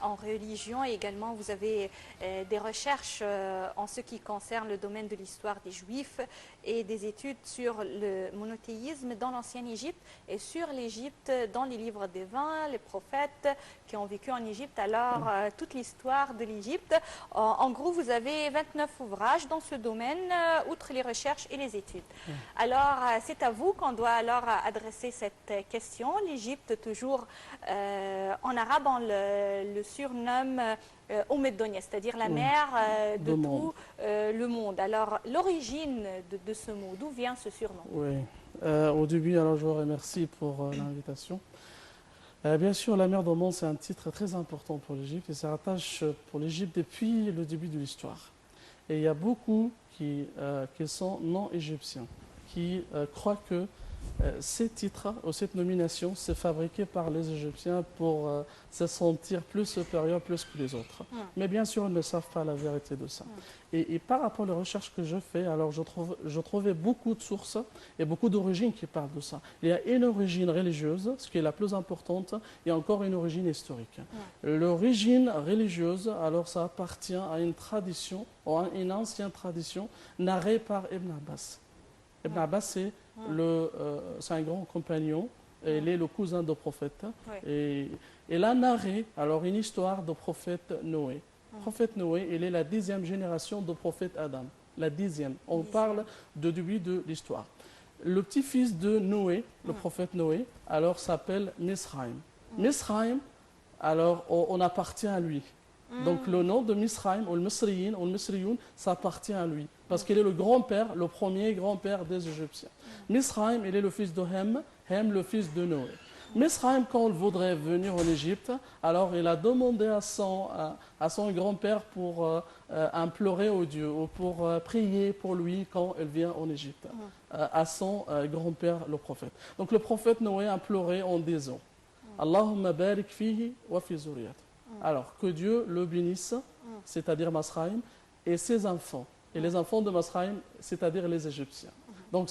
En religion et également vous avez des recherches en ce qui concerne le domaine de l'histoire des Juifs et des études sur le monothéisme dans l'ancienne Égypte et sur l'Égypte dans les livres des vins, les prophètes qui ont vécu en Égypte, alors toute l'histoire de l'Égypte. En gros, vous avez 29 ouvrages dans ce domaine, outre les recherches et les études. Alors, c'est à vous qu'on doit alors adresser cette question. L'Égypte, toujours en arabe, on le surnomme Omedonia, c'est-à-dire la mère de tout le monde. Alors, l'origine de ce mot, d'où vient ce surnom? Oui, au début, alors je vous remercie pour l'invitation. Bien sûr, la mer du monde, c'est un titre très important pour l'Égypte et ça rattache pour l'Égypte depuis le début de l'histoire. Et il y a beaucoup qui sont non égyptiens, qui croient que ces titres ou cette nomination, c'est fabriqué par les Égyptiens pour se sentir plus supérieurs, plus que les autres. Mais bien sûr, ils ne savent pas la vérité de ça. Et par rapport aux recherches que je fais, alors je trouvais beaucoup de sources et beaucoup d'origines qui parlent de ça. Il y a une origine religieuse, ce qui est la plus importante, et encore une origine historique. L'origine religieuse, alors ça appartient à une tradition, ou à une ancienne tradition, narrée par Ibn Abbas. Ibn Abbas, c'est un grand compagnon, et il est le cousin du prophète. Et il a narré alors une histoire du prophète Noé. Le prophète Noé, il est la 10e génération du prophète Adam. La 10e. On parle de début de l'histoire. Le petit-fils de Noé, le prophète Noé, alors s'appelle Misraïm. Misraïm, alors on appartient à lui. Donc le nom de Misraïm, ou le Misriyin, ou le Misriyoun, ça appartient à lui. Parce qu'il est le grand-père, le premier grand-père des Égyptiens. Misraïm, il est le fils de Hem, Hem le fils de Noé. Misraïm, quand il voudrait venir en Égypte, alors il a demandé à son grand-père pour implorer au Dieu, ou pour prier pour lui quand il vient en Égypte, à son grand-père, le prophète. Donc le prophète Noé a imploré en disant Allahumma barik fihi wa fi zuriyat. Alors que Dieu le bénisse, c'est-à-dire Misraïm, et ses enfants. Et les enfants de Misraïm, c'est-à-dire les Égyptiens. Donc